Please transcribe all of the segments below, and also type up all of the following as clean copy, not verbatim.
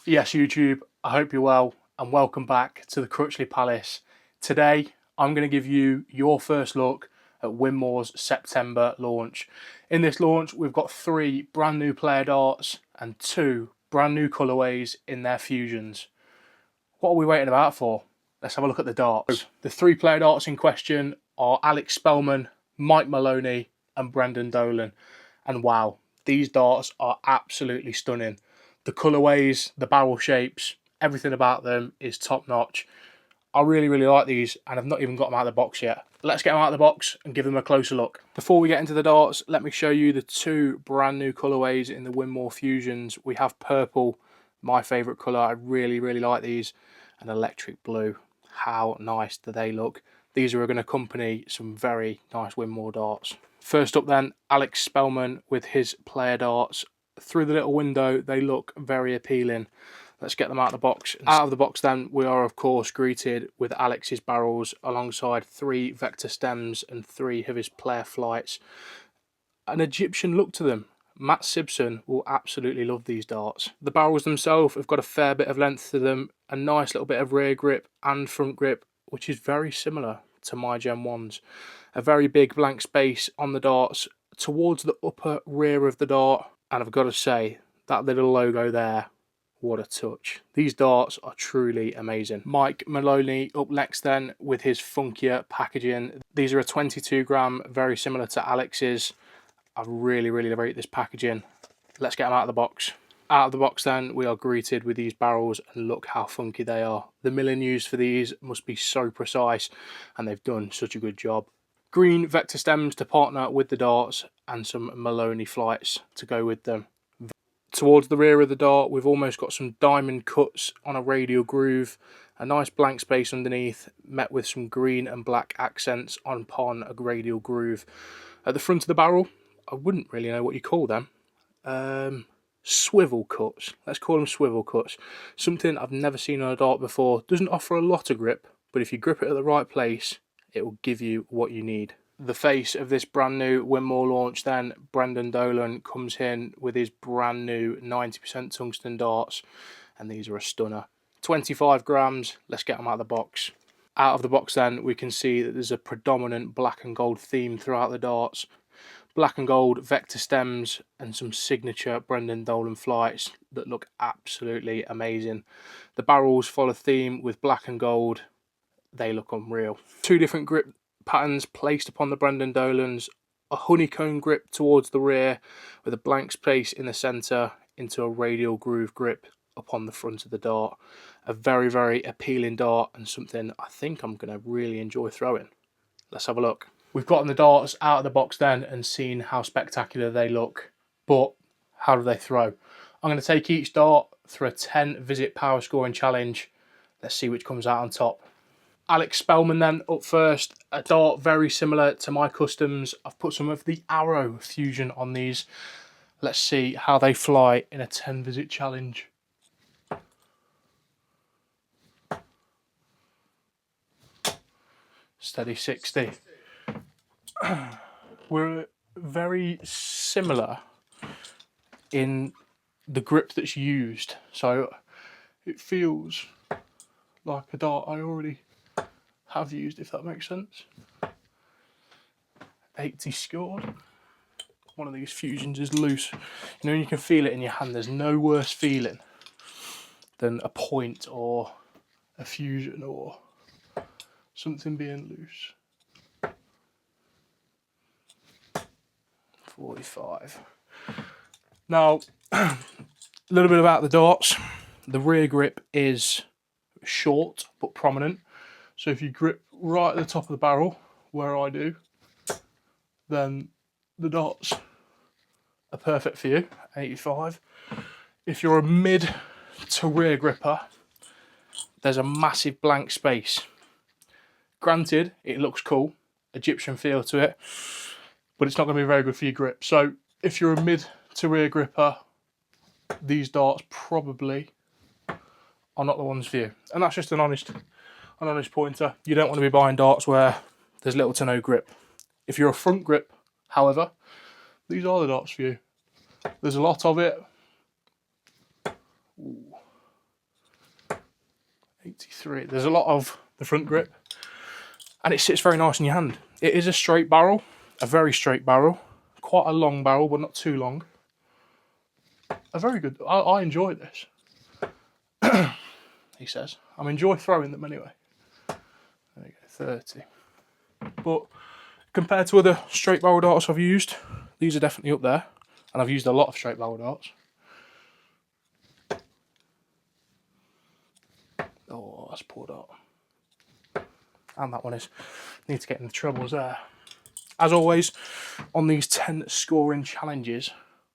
Yes, YouTube, I hope you're well and welcome back to the Crutchley Palace. Today, I'm going to give you your first look at Winmau's September launch. In this launch, we've got 3 brand new player darts and 2 brand new colourways in their fusions. What are we waiting about for? Let's have a look at the darts. The 3 player darts in question are Alex Spellman, Mike Maloney and Brendan Dolan. And wow, these darts are absolutely stunning. The colourways, the barrel shapes, everything about them is top notch. I really like these and I've not even got them out of the box yet. Let's get them out of the box and give them a closer look. Before we get into the darts, let me show you the 2 brand new colourways in the Winmau Fusions. We have purple, my favourite colour. I really like these, and electric blue. How nice do they look? These are going to accompany some very nice Winmau darts. First up then, Alex Spellman with his player darts. Through the little window, they look very appealing. Let's get them out of the box. Out of the box then, we are of course greeted with Alex's barrels alongside 3 vector stems and 3 of his player flights. An Egyptian look to them. Matt Sibson will absolutely love these darts. The barrels themselves have got a fair bit of length to them, a nice little bit of rear grip and front grip, which is very similar to my Gen 1s. A very big blank space on the darts towards the upper rear of the dart. And I've got to say, that little logo there, what a touch. These darts are truly amazing. Mike Maloney up next then with his funkier packaging. These are a 22 gram, very similar to Alex's. I really rate this packaging. Let's get them out of the box. Out of the box then, we are greeted with these barrels, and look how funky they are. The milling used for these must be so precise, and they've done such a good job. Green vector stems to partner with the darts and some Maloney flights to go with them. Towards the rear of the dart, we've almost got some diamond cuts on a radial groove, a nice blank space underneath, met with some green and black accents upon a radial groove. At the front of the barrel, I wouldn't really know what you call them. Swivel cuts. Let's call them swivel cuts. Something I've never seen on a dart before. Doesn't offer a lot of grip, but if you grip it at the right place, it will give you what you need. The face of this brand new Winmau launch then, Brendan Dolan, comes in with his brand new 90% tungsten darts, and these are a stunner. 25 grams, let's get them out of the box. Out of the box then, we can see that there's a predominant black and gold theme throughout the darts. Black and gold vector stems and some signature Brendan Dolan flights that look absolutely amazing. The barrels follow theme with black and gold. They look unreal. 2 different grip patterns placed upon the Brendan Dolans. A honeycomb grip towards the rear with a blank space in the centre into a radial groove grip upon the front of the dart. A very appealing dart, and something I think I'm going to really enjoy throwing. Let's have a look. We've gotten the darts out of the box then and seen how spectacular they look, but how do they throw? I'm going to take each dart through a 10 visit power scoring challenge. Let's see which comes out on top. Alex Spellman then up first, a dart very similar to my customs. I've put some of the Arrow fusion on these. Let's see how they fly in a 10 visit challenge. Steady 60. We're very similar in the grip that's used, so it feels like a dart I already have used, if that makes sense. 80 scored. One of these fusions is loose. You know, you can feel it in your hand. There's no worse feeling than a point or a fusion or something being loose. 45. Now, a little bit about the darts. The rear grip is short but prominent. So if you grip right at the top of the barrel, where I do, then the darts are perfect for you, 85. If you're a mid to rear gripper, there's a massive blank space. Granted, it looks cool, Egyptian feel to it, but it's not going to be very good for your grip. So if you're a mid to rear gripper, these darts probably are not the ones for you. And that's just an honest pointer. You don't want to be buying darts where there's little to no grip. If you're a front grip, however, these are the darts for you. There's a lot of it. Ooh. 83. There's a lot of the front grip, and it sits very nice in your hand. It is a straight barrel, a very straight barrel, quite a long barrel, but not too long. A very good. I enjoy this. He says, I enjoy throwing them anyway. There you go, 30. But compared to other straight barrel darts I've used, these are definitely up there, and I've used a lot of straight barrel darts. Oh, that's poor dart. And that one is. Need to get in the troubles there. As always, on these 10 scoring challenges,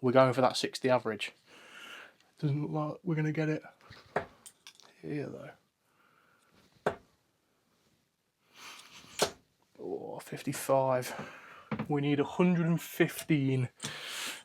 we're going for that 60 average. Doesn't look like we're going to get it here though. Oh, 55. We need 115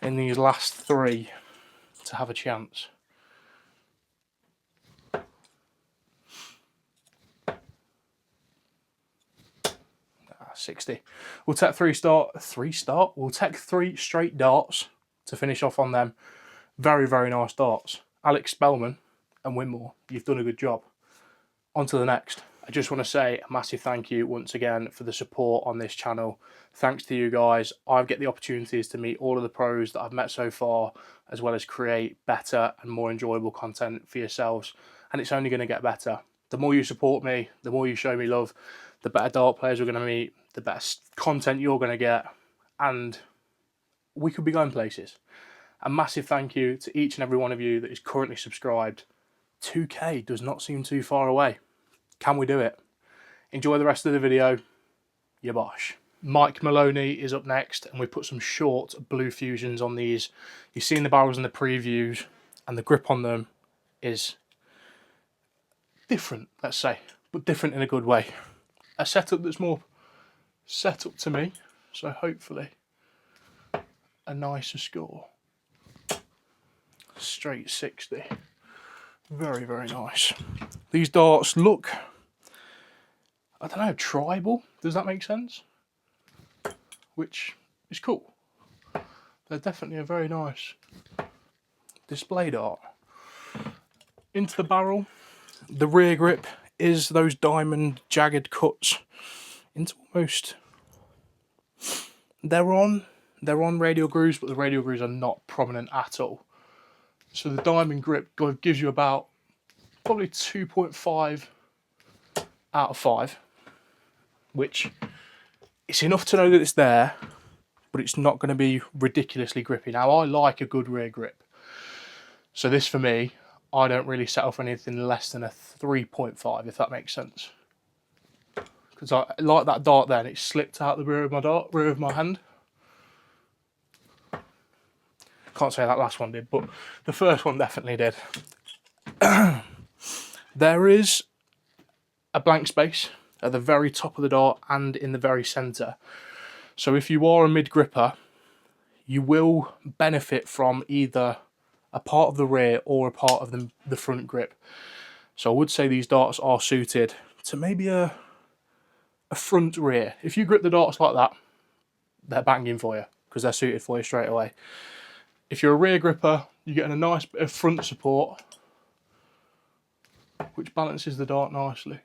in these last 3 to have a chance. 60. We'll take 3 straight darts to finish off on them. Very, very nice darts. Alex Spellman and Winmau, you've done a good job. On to the next. I just want to say a massive thank you once again for the support on this channel. Thanks to you guys, I get the opportunities to meet all of the pros that I've met so far, as well as create better and more enjoyable content for yourselves. And it's only going to get better. The more you support me, the more you show me love, the better dart players we're going to meet, the best content you're going to get, and we could be going places. A massive thank you to each and every one of you that is currently subscribed. 2K does not seem too far away. Can we do it? Enjoy the rest of the video. Your BOSH. Mike Maloney is up next, and we put some short blue fusions on these. You've seen the barrels in the previews, and the grip on them is different, let's say, but different in a good way. A setup that's more set up to me, so hopefully a nicer score. Straight 60. Very, very nice. These darts look, I don't know, tribal. Does that make sense? Which is cool. They're definitely a very nice display dart. Into the barrel. The rear grip is those diamond jagged cuts into almost, they're on radial grooves, but the radial grooves are not prominent at all. So the diamond grip gives you about probably 2.5 out of 5, which it's enough to know that it's there, but it's not going to be ridiculously grippy. Now, I like a good rear grip, so this for me, I don't really settle for anything less than a 3.5, if that makes sense. Because I like that dart then, it slipped out the rear of my hand. Can't say that last one did, but the first one definitely did. There is a blank space at the very top of the dart and in the very centre. So if you are a mid gripper, you will benefit from either a part of the rear or a part of the front grip. So I would say these darts are suited to maybe a front rear. If you grip the darts like that, they're banging for you because they're suited for you straight away. If you're a rear gripper, you're getting a nice bit of front support, which balances the dart nicely.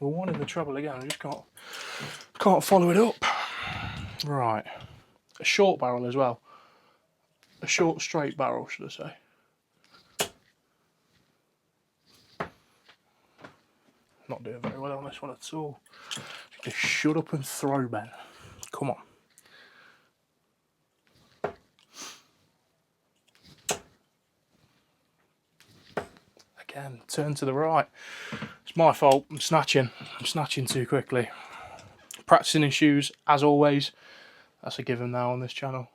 We're one in the treble again, I just can't follow it up. Right, a short barrel as well. A short straight barrel, should I say. Not doing very well on this one at all. Just shut up and throw, Ben. Come on. Again, turn to the right. It's my fault. I'm snatching too quickly. Practicing in shoes, as always. That's a given now on this channel.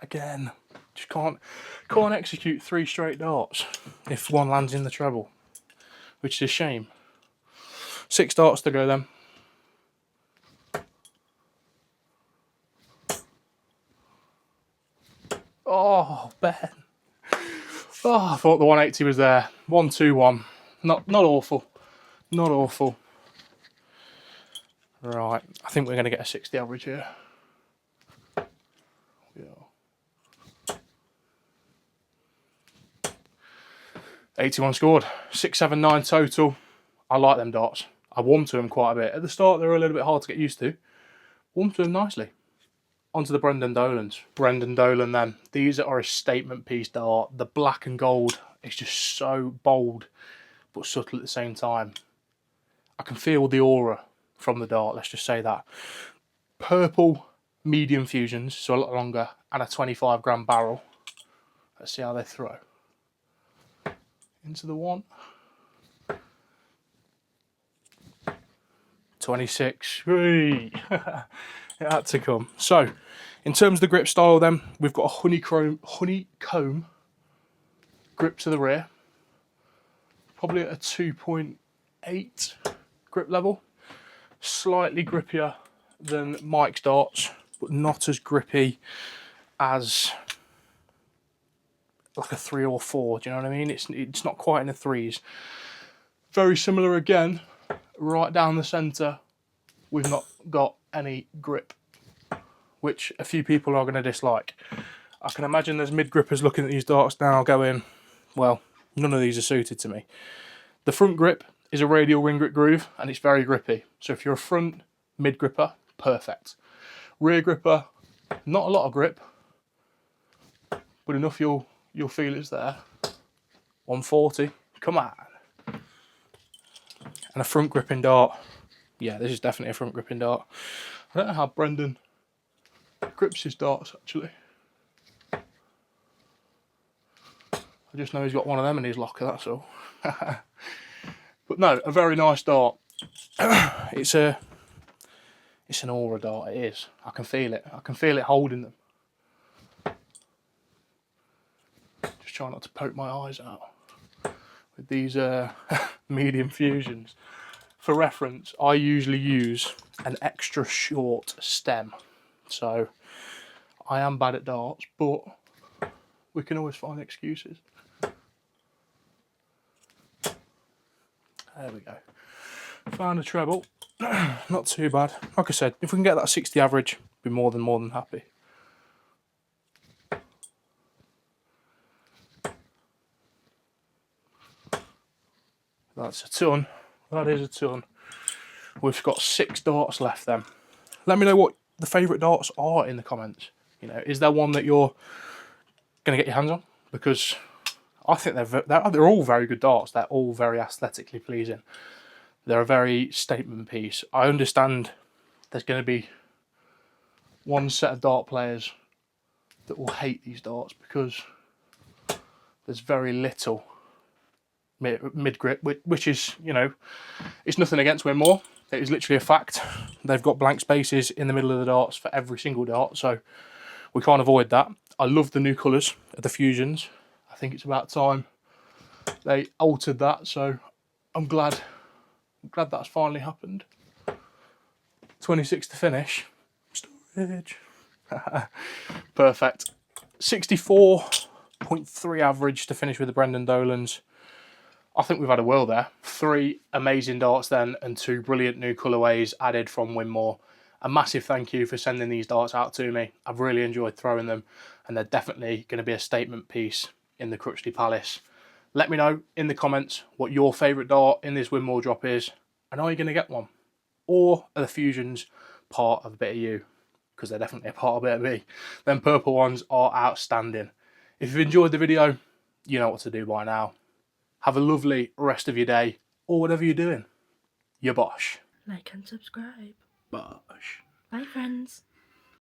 Again, just can't execute 3 straight darts if one lands in the treble, which is a shame. 6 darts to go then. Oh, Ben. Oh, I thought the 180 was there. 121. Not awful. Not awful. Right, I think we're going to get a 60 average here. Yeah. 81 scored, 679 total. I like them darts. I warmed to them quite a bit. At the start, they were a little bit hard to get used to. Warmed to them nicely. Onto the Brendan Dolans. Brendan Dolan then. These are a statement piece dart. The black and gold is just so bold, but subtle at the same time. I can feel the aura from the dart, let's just say that. Purple medium fusions, so a lot longer, and a 25-gram barrel. Let's see how they throw. Into the one. 26. It had to come. So, in terms of the grip style then, we've got a honeycomb grip to the rear. Probably at a 2.8 grip level. Slightly grippier than Mike's darts, but not as grippy as like a 3 or 4, do you know what I mean? It's not quite in the 3s. Very similar again, right down the centre, we've not got any grip, which a few people are going to dislike. I can imagine there's mid-grippers looking at these darts now going, well, none of these are suited to me. The front grip is a radial ring grip groove, and it's very grippy. So if you're a front mid-gripper, perfect. Rear gripper, not a lot of grip, but enough you'll feel it's there. 140, come on. And a front gripping dart. Yeah, this is definitely a front gripping dart. I don't know how Brendan grips his darts actually. I just know he's got one of them in his locker, that's all. But no, a very nice dart. It's an aura dart, it is. I can feel it. I can feel it holding them. Just try not to poke my eyes out with these medium fusions. For reference, I usually use an extra short stem. So I am bad at darts, but we can always find excuses. There we go. Found a treble. Not too bad. Like I said, if we can get that 60 average, be more than happy. That's a ton. That is a ton. We've got 6 darts left then. Let me know what the favourite darts are in the comments. You know, is there one that you're going to get your hands on? Because I think they're all very good darts. They're all very aesthetically pleasing. They're a very statement piece. I understand there's going to be one set of dart players that will hate these darts because there's very little mid grip, which is, you know, it's nothing against Winmau. It is literally a fact. They've got blank spaces in the middle of the darts for every single dart, so we can't avoid that. I love the new colours of the fusions. I think it's about time they altered that, so I'm glad that's finally happened. 26 to finish. Storage. Perfect. 64.3 average to finish with the Brendan Dolans. I think we've had a whirl there. 3 amazing darts then, and 2 brilliant new colourways added from Winmau. A massive thank you for sending these darts out to me. I've really enjoyed throwing them, and they're definitely going to be a statement piece in the Crutchley Palace. Let me know in the comments what your favourite dart in this Winmau drop is, and are you going to get one? Or are the fusions part of a bit of you? Because they're definitely a part of a bit of me. Them purple ones are outstanding. If you've enjoyed the video, you know what to do by now. Have a lovely rest of your day, or whatever you're doing. You're BOSH. Like and subscribe. BOSH. Bye, friends.